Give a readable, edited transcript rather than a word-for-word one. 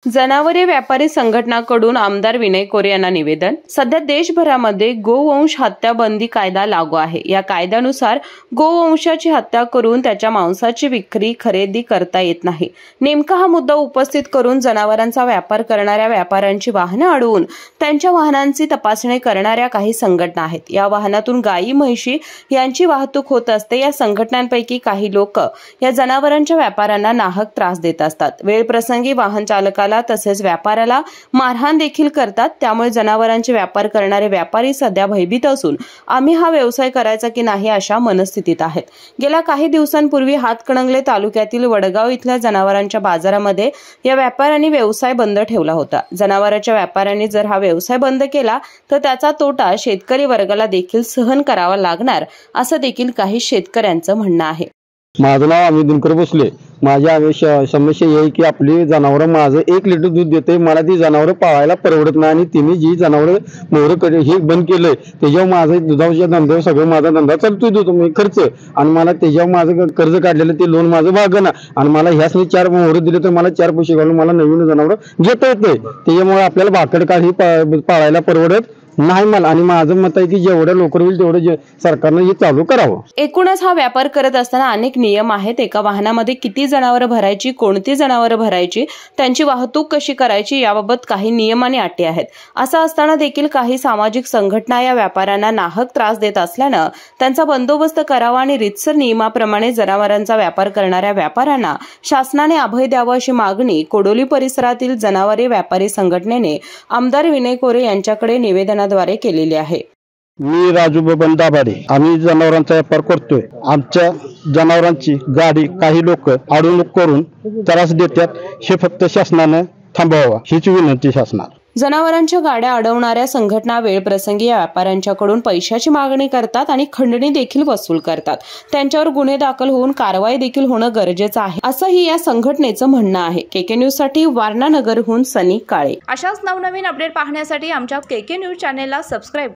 जनावरे व्यापारी संघटनाकडून आमदार विनय कोरे यांना निवेदन। सध्या देशभरामध्ये गोवंश हत्या बंदी कायदा लागू आहे। या कायद्यानुसार गोवंशाची हत्या करून त्याच्या मांसाची विक्री खरेदी करता येत नाही। नेमका हा मुद्दा उपस्थित करून जनावरांचा व्यापार करणाऱ्या व्यापाऱ्यांची वाहने अडवून त्यांच्या वाहनांची तपासणी करणाऱ्या काही संघटना आहेत। या वाहनातून गायी म्हैशी यांची वाहतूक होत असते। या संघटनांपैकी काही लोक या जनावरांच्या व्यापाऱ्यांना नाहक त्रास देत असतात। वेळ प्रसंगी वाहन चालकाला तसेच व्यापाऱ्याला मारहाण देखील करतात। त्यामुळे जनावरांचे व्यापार करणारे व्यापारी सध्या भयभीत असून आम्ही हा व्यवसाय करायचा की नाही अशा मनस्थितीत आहेत। गेल्या काही दिवसांपूर्वी हातकणंगले तालुक्यातील वडगाव इथल्या जनावरांच्या बाजारामध्ये या व्यापाऱ्यांनी व्यवसाय बंद ठेवला होता। जनावरांच्या व्यापाऱ्यांनी जर हा व्यवसाय बंद केला तर त्याचा तोटा शेतकरी वर्गाला देखील सहन करावा लागणार असं देखील काही शेतकऱ्यांचं म्हणणं आहे। माझं नाव अमित दिनकर भोसले। माझ्या समस्या आहे की आपली जनावर माझं 1 लिटर दूध देते, मला ती जनावर पाळायला परवडत नाही आणि तिने जी जनावर मोहर हे बंद केलंय त्याच्यावर माझं दुधाच्या धंद्यावर सगळं माझा धंदा चालतोय, दूध खर्च, आणि मला त्याच्यावर माझं कर्ज काढलेलं ते लोन माझं भागना, आणि मला ह्यासनी 4 मोहर दिले तर मला 4 पैसे घालून मला नवीन जनावर घेता येतंय। त्याच्यामुळे आपल्याला भाकड काढी पाळायला परवडत नाही मला, आणि माझं मत आहे की जेवढं लवकर होईल तेवढं सरकारनं हे चालू करावं। एकूणच हा व्यापार करत असताना अनेक नियम आहेत। एका वाहनामध्ये किती जनावरं भरायची, कोणती जनावरं भरायची, त्यांची वाहतूक कशी करायची याबाबत काही नियम आणि अटी आहेत। असं असताना देखील काही सामाजिक संघटना या व्यापाऱ्यांना नाहक त्रास देत असल्यानं त्यांचा बंदोबस्त करावा आणि रीतसर नियमाप्रमाणे जनावरांचा व्यापार करणाऱ्या व्यापाऱ्यांना शासनाने अभय द्यावं अशी मागणी कोडोली परिसरातील जनावरे व्यापारी संघटनेने आमदार विनय कोरे यांच्याकडे निवेदनाद्वारे केलेली आहे। मी राजू बबन दाभाडे, आम्ही जनावरांचा व्यापार करतोय। आमच्या जनावरांची गाडी काही लोक अडवणूक करून त्रास देतात, हे फक्त शासनाने थांबवावा हीच विनंती शासनाला। जनावरांच्या गाड्या अडवणाऱ्या संघटना वेळ प्रसंगी या व्यापाऱ्यांच्याकडून पैशाची मागणी करतात आणि खंडणी देखील वसूल करतात। त्यांच्यावर गुन्हे दाखल होऊन कारवाई देखील होणं गरजेचं आहे असंही या संघटनेचं म्हणणं आहे। केके न्यूज साठी वारणा नगरहून सनी काळे। अशाच नवनवीन अपडेट पाहण्यासाठी आमच्या केके न्यूज चॅनेलला सबस्क्राइब